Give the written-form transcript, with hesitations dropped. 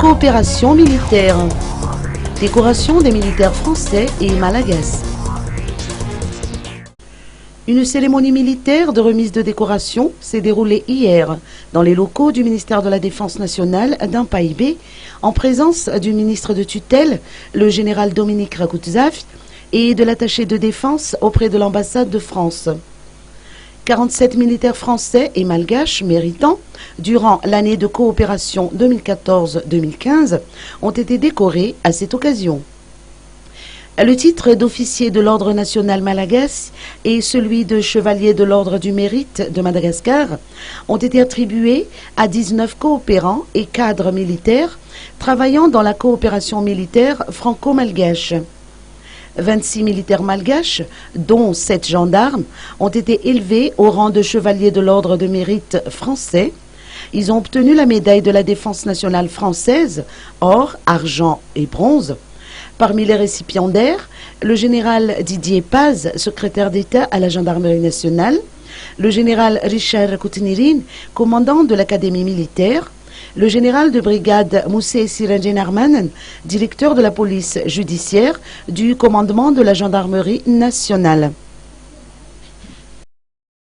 coopération militaire. Décoration des militaires français et malagasy. Une cérémonie militaire de remise de décoration s'est déroulée hier dans les locaux du ministère de la Défense nationale d'Impaïbé en présence du ministre de tutelle, le général Dominique Rakoudzafi, et de l'attaché de défense auprès de l'ambassade de France. 47 militaires français et malgaches méritants, durant l'année de coopération 2014-2015, ont été décorés à cette occasion. Le titre d'officier de l'Ordre national malagasy et celui de chevalier de l'Ordre du mérite de Madagascar ont été attribués à 19 coopérants et cadres militaires travaillant dans la coopération militaire franco-malgache. 26 militaires malgaches, dont 7 gendarmes, ont été élevés au rang de chevalier de l'Ordre de mérite français. Ils ont obtenu la médaille de la défense nationale française, or, argent et bronze. Parmi les récipiendaires, le général Didier Paz, secrétaire d'État à la gendarmerie nationale, le général Richard Koutinirin, commandant de l'académie militaire, le général de brigade Moussé Siranjenarmanen, directeur de la police judiciaire du commandement de la gendarmerie nationale.